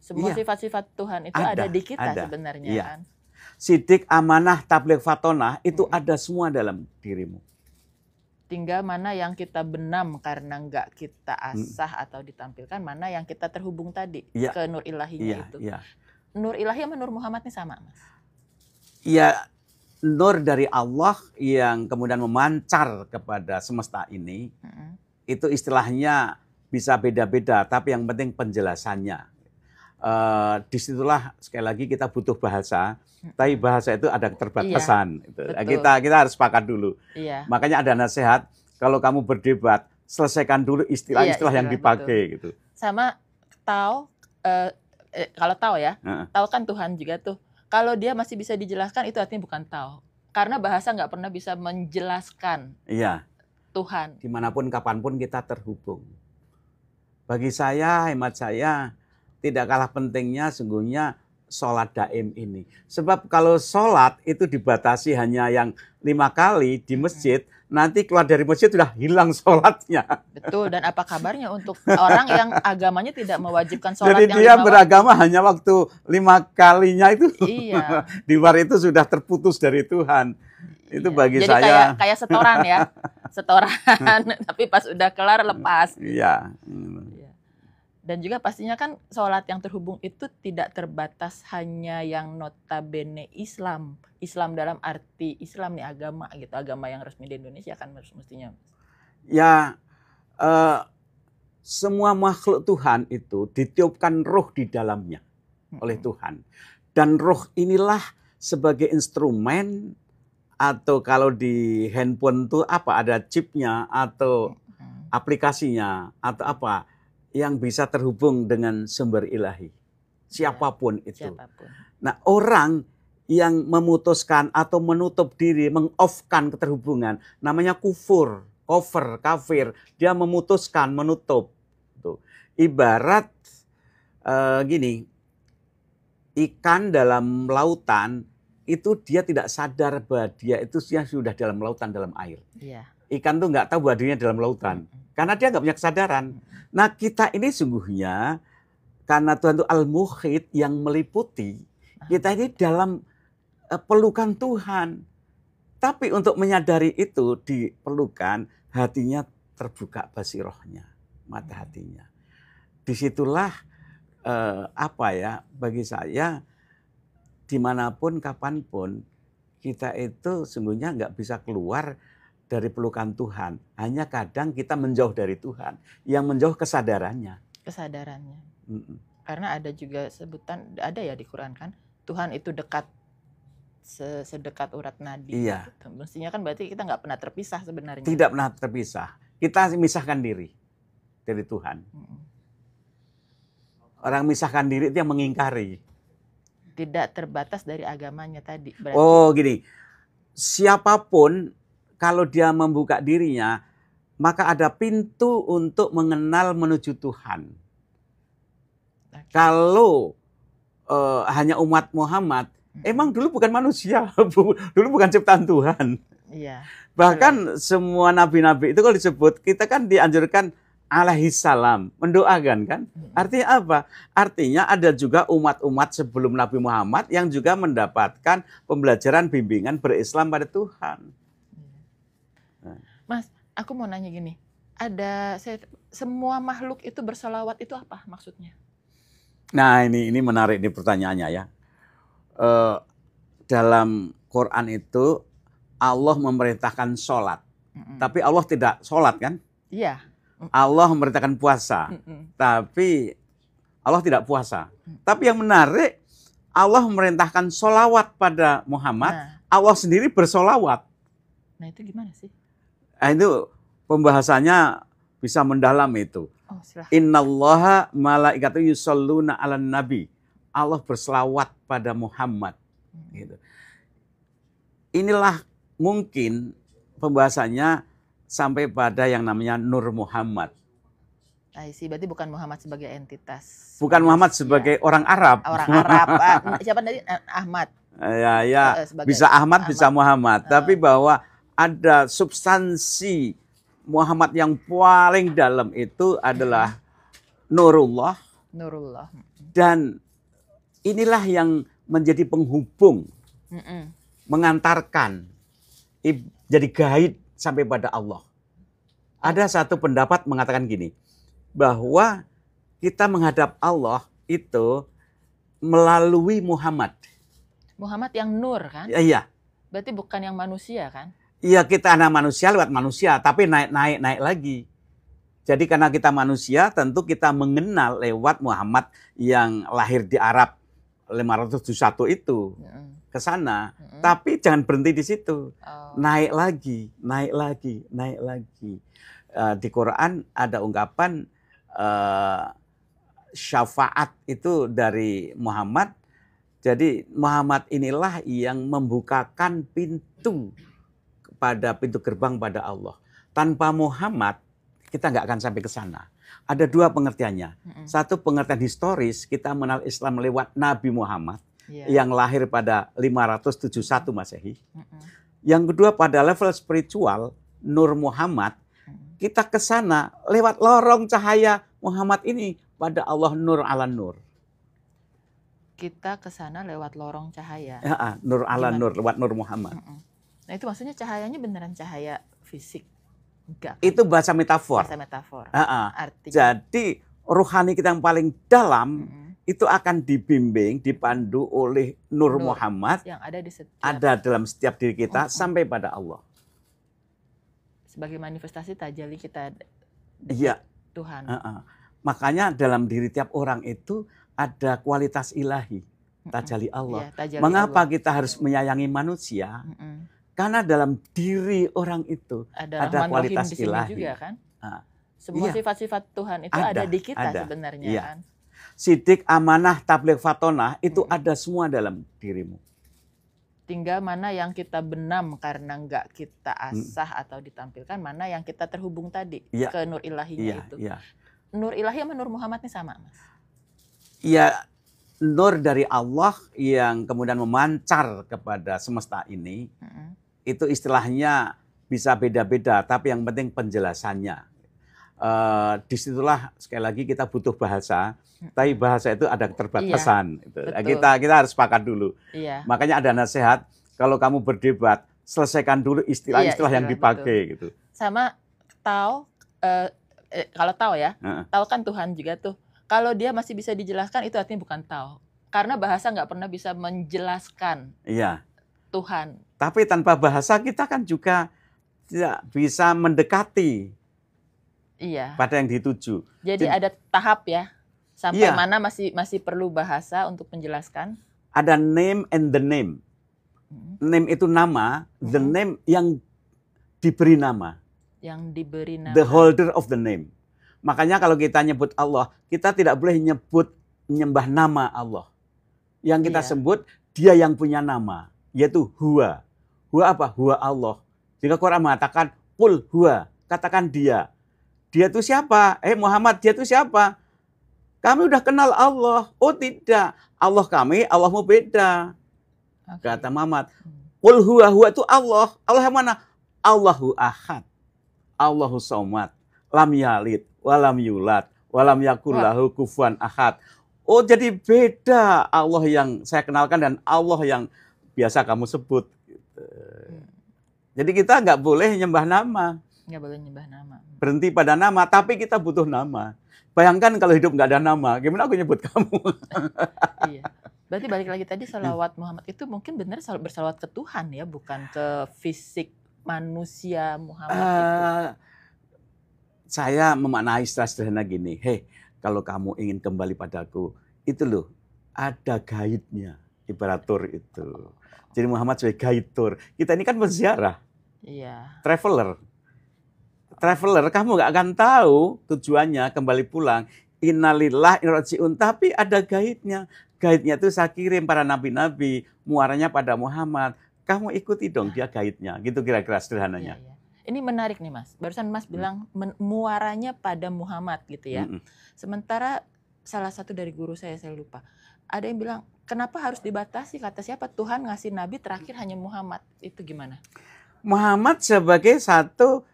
Semua Iya. sifat-sifat Tuhan itu ada di kita ada. sebenarnya Iya. kan. Sidik, amanah, tabligh, fatonah itu ada semua dalam dirimu. Tinggal mana yang kita benam karena nggak kita asah atau ditampilkan, mana yang kita terhubung tadi Iya. ke nur ilahinya itu. Iya. Nur ilahi sama nur Muhammad ini sama, Mas? Ya, nur dari Allah yang kemudian memancar kepada semesta ini, itu istilahnya bisa beda-beda, tapi yang penting penjelasannya. Disitulah sekali lagi kita butuh bahasa, tapi bahasa itu ada keterbatasan. Iya, kita harus sepakat dulu. Iya. Makanya ada nasihat, kalau kamu berdebat, selesaikan dulu istilah-istilah yang dipakai. Gitu. Sama tahu, kalau tahu ya, tahu kan Tuhan juga tuh. Kalau dia masih bisa dijelaskan, itu artinya bukan tahu. Karena bahasa nggak pernah bisa menjelaskan Tuhan. Dimanapun, kapanpun kita terhubung. Bagi saya, hemat saya, tidak kalah pentingnya sungguhnya sholat daim ini. Sebab kalau sholat itu dibatasi hanya yang 5 kali di masjid, nanti keluar dari masjid sudah hilang sholatnya. Betul, dan apa kabarnya untuk orang yang agamanya tidak mewajibkan sholat jadi yang dia beragama hanya waktu 5 kalinya itu. Iya. Di luar itu sudah terputus dari Tuhan. Itu bagi jadi saya. Kayak setoran ya. Setoran, tapi pas udah kelar lepas. Iya. Dan juga pastinya kan sholat yang terhubung itu tidak terbatas hanya yang notabene Islam. Islam dalam arti Islam nih agama gitu, agama yang resmi di Indonesia kan mestinya. Ya, semua makhluk Tuhan itu ditiupkan roh di dalamnya oleh Tuhan. Dan roh inilah sebagai instrumen, atau kalau di handphone tuh apa, ada chipnya atau aplikasinya atau apa, yang bisa terhubung dengan sumber ilahi. Siapapun itu. Nah, orang yang memutuskan atau menutup diri, meng-off-kan keterhubungan, namanya kafir. Dia memutuskan, menutup. Tuh. Ibarat gini, ikan dalam lautan, itu dia tidak sadar bahwa dia itu sudah dalam lautan, dalam air. Iya. Ikan tuh nggak tahu bahwa dirinya dalam lautan. Karena dia nggak punya kesadaran. Nah, kita ini sungguhnya karena Tuhan itu Al-Muhit yang meliputi, kita ini dalam pelukan Tuhan. Tapi untuk menyadari itu diperlukan hatinya terbuka basirohnya, mata hatinya. Disitulah bagi saya dimanapun kapanpun kita itu sungguhnya nggak bisa keluar dari pelukan Tuhan. Hanya kadang kita menjauh dari Tuhan. Yang menjauh kesadarannya. Karena ada juga sebutan, ada ya di Quran kan, Tuhan itu dekat, sedekat urat nadi. Iya. Gitu. Mestinya kan berarti kita nggak pernah terpisah sebenarnya. Tidak pernah terpisah. Kita misahkan diri dari Tuhan. Orang misahkan diri itu yang mengingkari. Tidak terbatas dari agamanya tadi. Berarti... Oh gini, siapapun kalau dia membuka dirinya, maka ada pintu untuk mengenal menuju Tuhan. Kalau hanya umat Muhammad, emang dulu bukan manusia, dulu bukan ciptaan Tuhan. Iya. Bahkan semua nabi-nabi itu kalau disebut, kita kan dianjurkan alaihissalam, mendoakan kan. Artinya apa? Artinya ada juga umat-umat sebelum Nabi Muhammad yang juga mendapatkan pembelajaran bimbingan berislam pada Tuhan. Mas, aku mau nanya gini, semua makhluk itu bersolawat itu apa maksudnya? Nah ini menarik nih pertanyaannya ya. Dalam Quran itu Allah memerintahkan sholat, tapi Allah tidak sholat kan? Iya. Allah memerintahkan puasa, tapi Allah tidak puasa. Tapi yang menarik, Allah memerintahkan sholawat pada Muhammad, Allah sendiri bersolawat. Nah itu gimana sih? Nah, itu pembahasannya bisa mendalam itu. Innallaha malaikatu yusholluna 'alan nabi. Allah berselawat pada Muhammad. Gitu. Inilah mungkin pembahasannya sampai pada yang namanya Nur Muhammad. Berarti bukan Muhammad sebagai entitas. Bukan Muhammad sebagai orang Arab. Orang Arab. Siapa tadi? Ahmad. Ya. Bisa Ahmad, bisa Muhammad. Tapi bahwa ada substansi Muhammad yang paling dalam itu adalah Nurullah, Nurullah. Dan inilah yang menjadi penghubung, mengantarkan, jadi guide sampai pada Allah. Ada satu pendapat mengatakan gini, bahwa kita menghadap Allah itu melalui Muhammad. Muhammad yang nur kan? Iya. Berarti bukan yang manusia kan? Iya, kita anak manusia lewat manusia, tapi naik lagi. Jadi karena kita manusia, tentu kita mengenal lewat Muhammad yang lahir di Arab 571 itu ke sana. Tapi jangan berhenti di situ. Naik lagi, naik lagi, naik lagi. Di Quran ada ungkapan syafaat itu dari Muhammad. Jadi Muhammad inilah yang membukakan pintu pada pintu gerbang pada Allah. Tanpa Muhammad kita nggak akan sampai ke sana. Ada dua pengertiannya. Satu pengertian historis, kita mengenal Islam lewat Nabi Muhammad yang lahir pada 571 Masehi. Yang kedua pada level spiritual, Nur Muhammad, kita ke sana lewat lorong cahaya Muhammad ini pada Allah Nur ala Nur. Kita ke sana lewat lorong cahaya. Ya, Nur ala Nur, lewat Nur Muhammad. Nah itu maksudnya cahayanya beneran cahaya fisik? Enggak, kan? Itu bahasa metafor. Bahasa metafor. Artinya. Jadi rohani kita yang paling dalam itu akan dibimbing, dipandu oleh Nur Muhammad yang ada di setiap, ada dalam setiap diri kita sampai pada Allah. Sebagai manifestasi tajalli kita Iya. Tuhan. Makanya dalam diri tiap orang itu ada kualitas ilahi, tajalli Allah. Ya, tajalli Mengapa Allah. kita harus menyayangi manusia? Karena dalam diri orang itu ada kualitas di ilahi. Juga, kan? Semua sifat-sifat Tuhan itu ada di kita sebenarnya. Iya. Kan? Sidik, amanah, tabligh, fatonah itu ada semua dalam dirimu. Tinggal mana yang kita benam karena nggak kita asah atau ditampilkan, mana yang kita terhubung tadi ke nur ilahinya itu. Nur ilahi sama Nur Muhammad ini sama, Mas? Iya, nur dari Allah yang kemudian memancar kepada semesta ini, itu istilahnya bisa beda-beda, tapi yang penting penjelasannya. Disitulah sekali lagi kita butuh bahasa, tapi bahasa itu ada keterbatasan. Kita harus sepakat dulu. Makanya ada nasihat, kalau kamu berdebat, selesaikan dulu istilah-istilah yang dipakai. Gitu. Sama tahu, kalau tahu ya, tahu kan Tuhan juga tuh. Kalau dia masih bisa dijelaskan, itu artinya bukan tahu. Karena bahasa nggak pernah bisa menjelaskan Tuhan. Tapi tanpa bahasa kita kan juga tidak bisa mendekati pada yang dituju. Jadi ada tahap ya, sampai mana masih perlu bahasa untuk menjelaskan. Ada name and the name. Name itu nama, the name yang diberi nama. Yang diberi nama. The holder of the name. Makanya kalau kita nyebut Allah, kita tidak boleh menyembah nama Allah. Yang kita sebut, dia yang punya nama, yaitu Huwa. Huwa apa? Huwa Allah. Jika Quran mengatakan, Qul Huwa, katakan dia. Dia itu siapa? Muhammad, dia itu siapa? Kami udah kenal Allah. Oh tidak, Allah kami, Allahmu beda. Kata Muhammad, Qul Huwa, Huwa itu Allah. Allah yang mana? Allahu Ahad, Allahu Somad, lam yalid, walam yulad, walam yakul lahu kufuwan ahad. Oh jadi beda Allah yang saya kenalkan dan Allah yang biasa kamu sebut. Gitu. Jadi kita nggak boleh nyembah nama. Nggak boleh nyembah nama. Berhenti pada nama, tapi kita butuh nama. Bayangkan kalau hidup nggak ada nama, gimana aku nyebut kamu? Iya. Berarti balik lagi tadi salawat Muhammad itu mungkin benar bersalawat ke Tuhan ya, bukan ke fisik manusia Muhammad itu. Saya memaknai istilah sederhana gini, kalau kamu ingin kembali padaku, itu loh, ada guide-nya, ibarat tur itu. Jadi Muhammad sebagai guide tur. Kita ini kan penziarah, traveler. Traveler, kamu nggak akan tahu tujuannya kembali pulang. Innalillah inrojiun, tapi ada guide-nya. Guide-nya itu saya kirim para nabi-nabi, muaranya pada Muhammad. Kamu ikuti dong dia guide-nya, gitu kira-kira sederhananya. Ini menarik nih Mas, barusan Mas bilang muaranya pada Muhammad gitu ya. Sementara salah satu dari guru saya lupa, ada yang bilang kenapa harus dibatasi, kata siapa, Tuhan ngasih nabi terakhir hanya Muhammad, itu gimana? Muhammad sebagai satu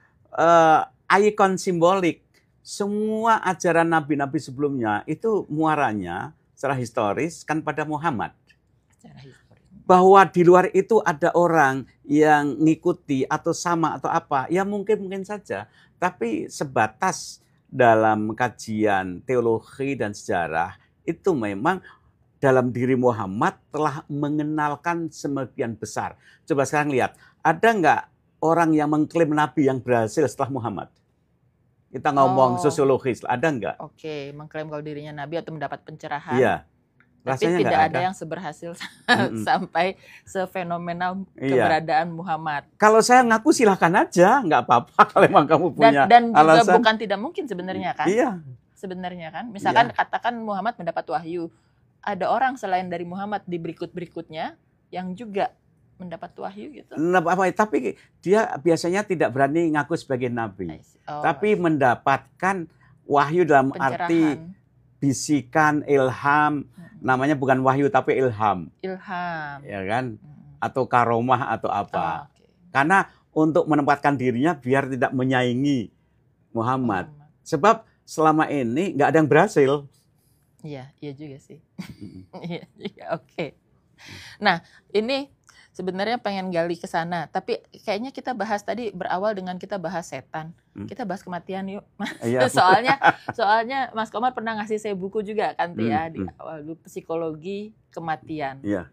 ikon simbolik semua ajaran nabi-nabi sebelumnya itu muaranya secara historis kan pada Muhammad. Secara historis. Bahwa di luar itu ada orang yang ngikuti atau sama atau apa, ya mungkin saja. Tapi sebatas dalam kajian teologi dan sejarah, itu memang dalam diri Muhammad telah mengenalkan sebagian besar. Coba sekarang lihat, ada nggak orang yang mengklaim nabi yang berhasil setelah Muhammad? Kita ngomong sosiologis, ada nggak? Oke, mengklaim kalau dirinya nabi atau mendapat pencerahan. Iya. Tapi Rasanya tidak nggak ada yang seberhasil sampai sefenomenal keberadaan Muhammad. Kalau saya ngaku silahkan aja, nggak apa-apa kalau emang kamu punya dan juga alasan. bukan tidak mungkin sebenarnya kan? Iya. Sebenarnya kan, misalkan katakan Muhammad mendapat wahyu, ada orang selain dari Muhammad di berikutnya yang juga mendapat wahyu gitu. Nah, tapi dia biasanya tidak berani ngaku sebagai nabi. Tapi mendapatkan wahyu dalam arti bisikan, ilham. Namanya bukan wahyu tapi ilham. Ilham. Ya kan? Atau karomah atau apa. Karena untuk menempatkan dirinya biar tidak menyaingi Muhammad. Sebab selama ini nggak ada yang berhasil. Iya, iya juga sih. Iya, oke. Nah, ini sebenarnya pengen gali ke sana, tapi kayaknya kita bahas tadi berawal dengan kita bahas setan. Kita bahas kematian yuk, Mas. Iya. soalnya Mas Komar pernah ngasih saya buku juga kan ya di awal dulu, psikologi kematian. Iya.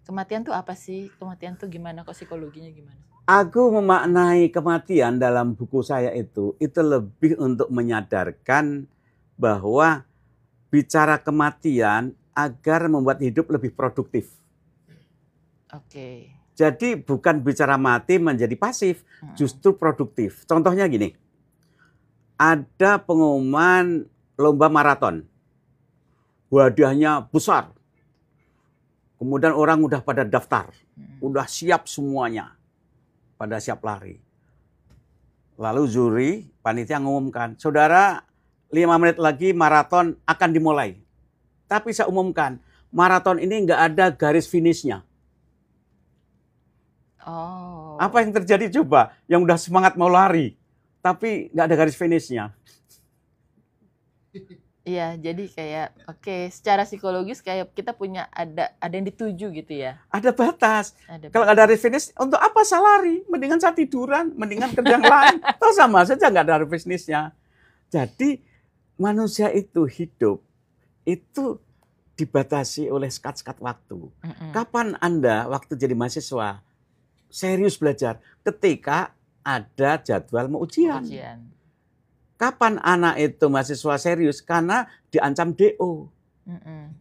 Kematian tuh apa sih? Kematian tuh gimana? Kok psikologinya gimana? Aku memaknai kematian dalam buku saya itu lebih untuk menyadarkan bahwa bicara kematian agar membuat hidup lebih produktif. Oke. Jadi bukan bicara mati menjadi pasif, justru produktif. Contohnya gini, ada pengumuman lomba maraton, hadiahnya besar. Kemudian orang udah pada daftar, udah siap semuanya, pada siap lari. Lalu juri, panitia ngumumkan, saudara 5 menit lagi maraton akan dimulai. Tapi saya umumkan, maraton ini nggak ada garis finishnya. Oh. Apa yang terjadi coba? Yang udah semangat mau lari, tapi nggak ada garis finishnya. Iya, jadi kayak secara psikologis kayak kita punya ada yang dituju gitu ya. Ada batas. Kalau nggak ada garis finish, untuk apa saya lari? Mendingan saya tiduran, mendingan kerja yang lain. Atau sama saja nggak ada garis finishnya. Jadi manusia itu hidup itu dibatasi oleh sekat-sekat waktu. Kapan Anda waktu jadi mahasiswa serius belajar? Ketika ada jadwal mau ujian. Kapan anak itu mahasiswa serius? Karena diancam DO.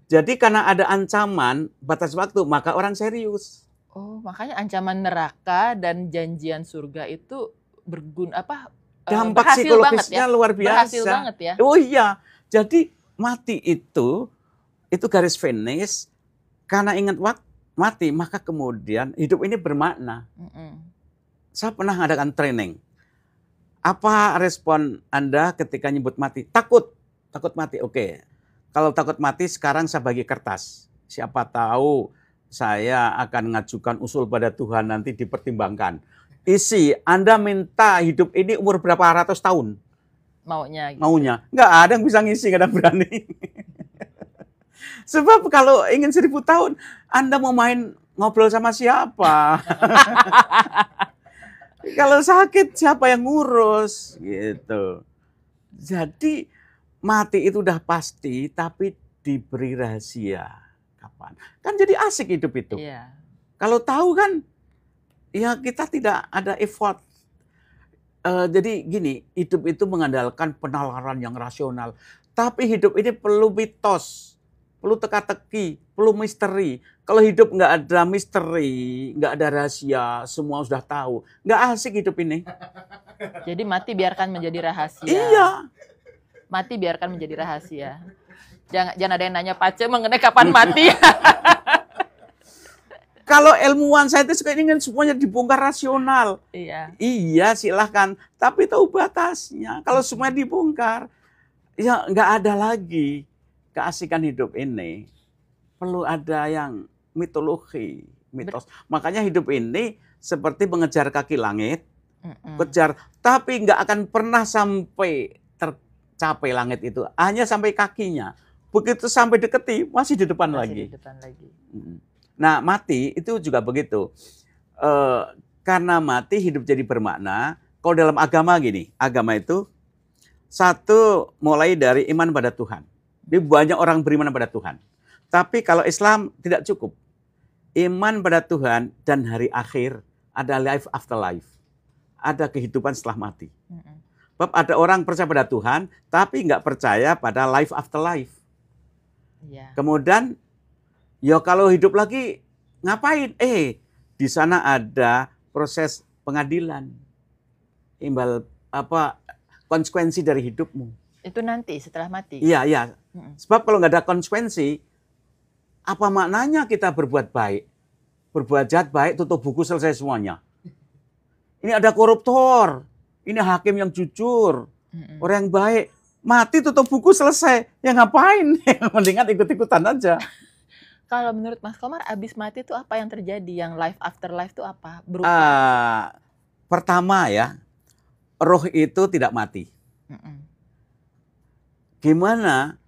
Jadi karena ada ancaman batas waktu, maka orang serius. Oh, makanya ancaman neraka dan janjian surga itu dampak psikologisnya luar biasa. Berhasil banget ya. Oh iya. Jadi mati itu garis finish. Karena ingat waktu mati, maka kemudian hidup ini bermakna. Saya pernah mengadakan training. Apa respon Anda ketika nyebut mati? Takut mati. Oke. Kalau takut mati, sekarang saya bagi kertas. Siapa tahu saya akan mengajukan usul pada Tuhan, nanti dipertimbangkan. Isi, Anda minta hidup ini umur berapa ratus tahun? Maunya. Gitu. Maunya. Nggak ada yang bisa ngisi, nggak ada yang berani. Sebab kalau ingin 1000 tahun, Anda mau main ngobrol sama siapa? Kalau sakit, siapa yang ngurus? Gitu. Jadi, mati itu udah pasti, tapi diberi rahasia. Kapan? Kan jadi asik hidup itu. Iya. Kalau tahu kan, ya kita tidak ada effort. Jadi gini, hidup itu mengandalkan penalaran yang rasional. Tapi hidup ini perlu mitos. Perlu teka-teki, perlu misteri. Kalau hidup nggak ada misteri, nggak ada rahasia, semua sudah tahu. Nggak asik hidup ini. Jadi mati biarkan menjadi rahasia. Iya. Mati biarkan menjadi rahasia. Jangan ada yang nanya Pace mengenai kapan mati. Kalau ilmuwan saintis ingin semuanya dibongkar rasional. Iya. Iya silahkan, tapi tahu batasnya. Kalau semuanya dibongkar, ya nggak ada lagi keasikan hidup ini. Perlu ada yang mitologi, mitos. Makanya hidup ini seperti mengejar kaki langit, kejar, tapi nggak akan pernah sampai capai langit itu hanya sampai kakinya. Begitu sampai deketi masih di depan lagi. Di depan lagi. Nah, mati itu juga begitu. Karena mati hidup jadi bermakna. Kalau dalam agama gini, agama itu satu mulai dari iman pada Tuhan. Jadi banyak orang beriman pada Tuhan. Tapi kalau Islam tidak cukup. Iman pada Tuhan dan hari akhir, ada life after life. Ada kehidupan setelah mati. Sebab ada orang percaya pada Tuhan, tapi nggak percaya pada life after life. Ya. Kemudian, ya kalau hidup lagi ngapain? Di sana ada proses pengadilan. Imbal konsekuensi dari hidupmu. Itu nanti setelah mati. Iya, iya. Sebab kalau nggak ada konsekuensi, apa maknanya kita berbuat baik? Berbuat jahat baik, tutup buku, selesai semuanya. Ini ada koruptor, ini hakim yang jujur, orang yang baik. Mati, tutup buku, selesai. Ya ngapain? Mendingan ikut-ikutan aja. Kalau menurut Mas Komar, abis mati itu apa yang terjadi? Yang life after life itu apa? Pertama ya, roh itu tidak mati. Gimana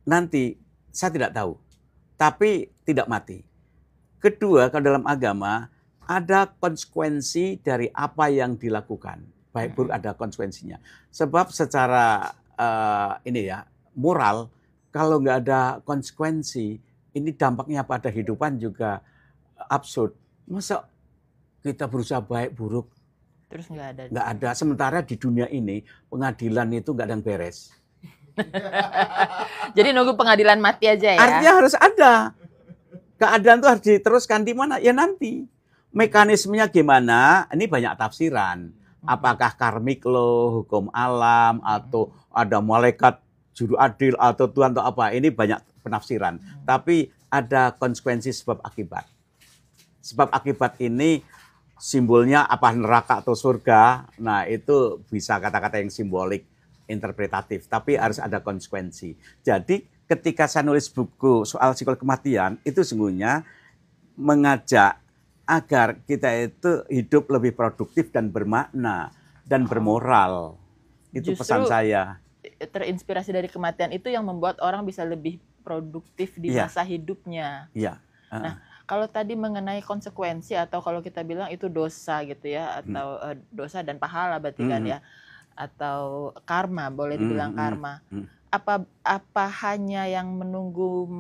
nanti, saya tidak tahu. Tapi tidak mati. Kedua, kalau dalam agama, ada konsekuensi dari apa yang dilakukan. Baik buruk ada konsekuensinya. Sebab secara moral, kalau nggak ada konsekuensi, ini dampaknya pada kehidupan juga absurd. Masa kita berusaha baik buruk, terus nggak ada? Nggak ada. Sementara di dunia ini pengadilan itu nggak ada yang beres. Jadi nunggu pengadilan mati aja ya? Artinya harus ada. Keadaan itu harus diteruskan di mana? Ya nanti. Mekanismenya gimana? Ini banyak tafsiran. Apakah karmik law, hukum alam, atau ada malaikat juru adil, atau Tuhan, atau apa. Ini banyak penafsiran. Tapi ada konsekuensi sebab akibat. Sebab akibat ini simbolnya apa neraka atau surga. Nah itu bisa kata-kata yang simbolik, interpretatif. Tapi harus ada konsekuensi. Jadi ketika saya nulis buku soal psikologi kematian, itu sesungguhnya mengajak agar kita itu hidup lebih produktif dan bermakna dan bermoral. Itu justru pesan saya. Terinspirasi dari kematian itu yang membuat orang bisa lebih produktif di masa hidupnya. Iya. Nah, kalau tadi mengenai konsekuensi atau kalau kita bilang itu dosa gitu ya, atau dosa dan pahala berarti kan ya, atau karma, boleh dibilang karma. Apa hanya yang menunggu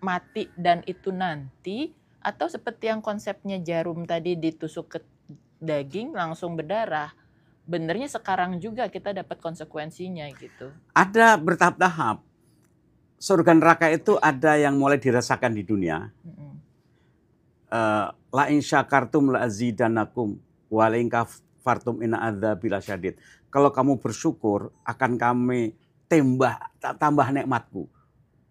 mati dan itu nanti, atau seperti yang konsepnya jarum tadi ditusuk ke daging langsung berdarah? Benernya sekarang juga kita dapat konsekuensinya gitu. Ada bertahap-tahap. Surga neraka itu ada yang mulai dirasakan di dunia. La in syakartum la azidannakum wa la in kafartum inna adzabi lasyadid. Kalau kamu bersyukur akan kami tambah nikmatku.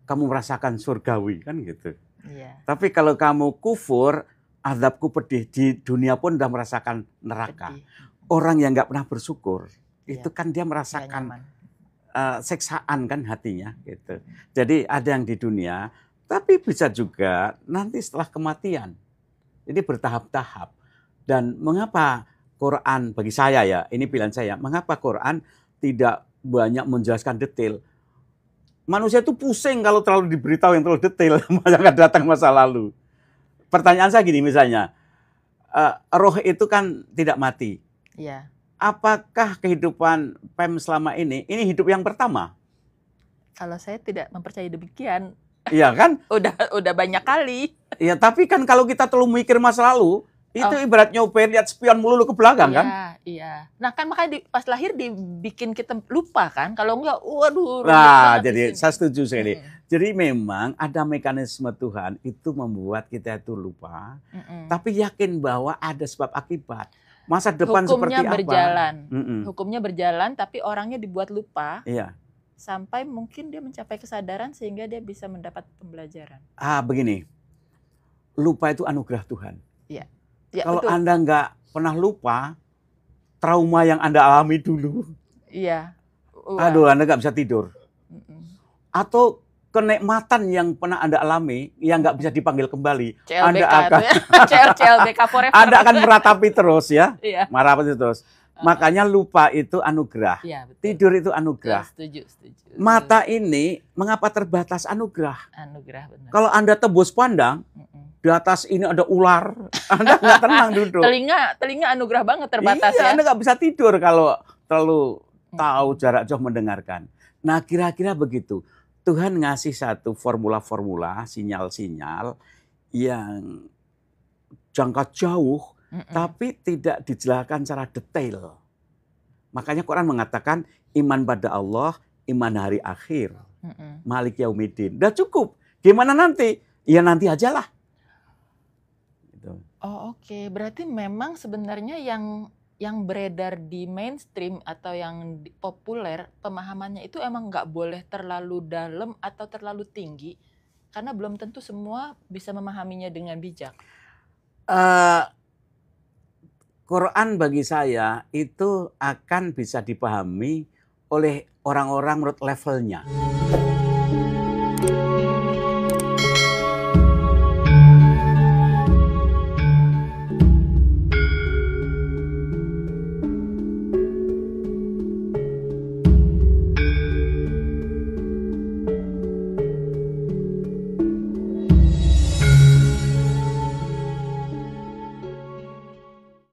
Kamu merasakan surgawi kan gitu. Iya. Tapi kalau kamu kufur, azabku pedih. Di dunia pun udah merasakan neraka. Pedih. Orang yang nggak pernah bersyukur, itu kan dia merasakan seksaan kan hatinya gitu. Jadi ada yang di dunia, tapi bisa juga nanti setelah kematian. Jadi bertahap-tahap. Dan mengapa Quran bagi saya ya, ini pilihan saya, mengapa Quran tidak banyak menjelaskan detail? Manusia itu pusing kalau terlalu diberitahu yang terlalu detail, akan datang masa lalu. Pertanyaan saya gini misalnya, roh itu kan tidak mati. Ya. Apakah kehidupan Pem selama ini hidup yang pertama? Kalau saya tidak mempercayai demikian. Iya kan? Udah banyak kali. Iya, tapi kan kalau kita terlalu mikir masa lalu, itu ibarat nyobain lihat spion melulu ke belakang kan? Iya. Nah kan makanya pas lahir dibikin kita lupa kan? Kalau enggak, waduh. Nah, jadi saya setuju sekali. Jadi memang ada mekanisme Tuhan itu membuat kita itu lupa, tapi yakin bahwa ada sebab akibat. Masa depan hukumnya seperti berjalan. apa? Hukumnya berjalan, tapi orangnya dibuat lupa. Iya. Sampai mungkin dia mencapai kesadaran sehingga dia bisa mendapat pembelajaran. Begini, lupa itu anugerah Tuhan. Iya. Ya, kalau betul. Anda nggak pernah lupa, trauma yang Anda alami dulu. Iya. Aduh, Anda nggak bisa tidur. Atau kenikmatan yang pernah Anda alami, yang nggak bisa dipanggil kembali. CLBK Anda akan CLBK forever. Anda akan meratapi terus ya. Iya. Meratapi terus. Makanya lupa itu anugerah. Iya, betul. Tidur itu Betul, anugerah. setuju, setuju. Mata ini mengapa terbatas anugerah? Anugerah benar. Kalau Anda tembus pandang, Mm-mm. di atas ini ada ular, Anda nggak tenang duduk. Telinga anugerah banget terbatas Iya, ya. Anda nggak bisa tidur kalau terlalu tahu Mm-mm. jarak jauh mendengarkan. Nah, kira-kira begitu. Tuhan ngasih satu formula-formula, sinyal-sinyal yang jangka jauh, Mm-mm. tapi tidak dijelaskan secara detail. Makanya Quran mengatakan iman pada Allah, iman hari akhir, Mm-mm. Malik Yaumiddin. Udah cukup. Gimana nanti? Ya nanti aja lah. Gitu. Oh, oke. Berarti memang sebenarnya yang beredar di mainstream atau yang populer pemahamannya itu emang nggak boleh terlalu dalam atau terlalu tinggi karena belum tentu semua bisa memahaminya dengan bijak. Eh, Quran bagi saya itu akan bisa dipahami oleh orang-orang menurut levelnya.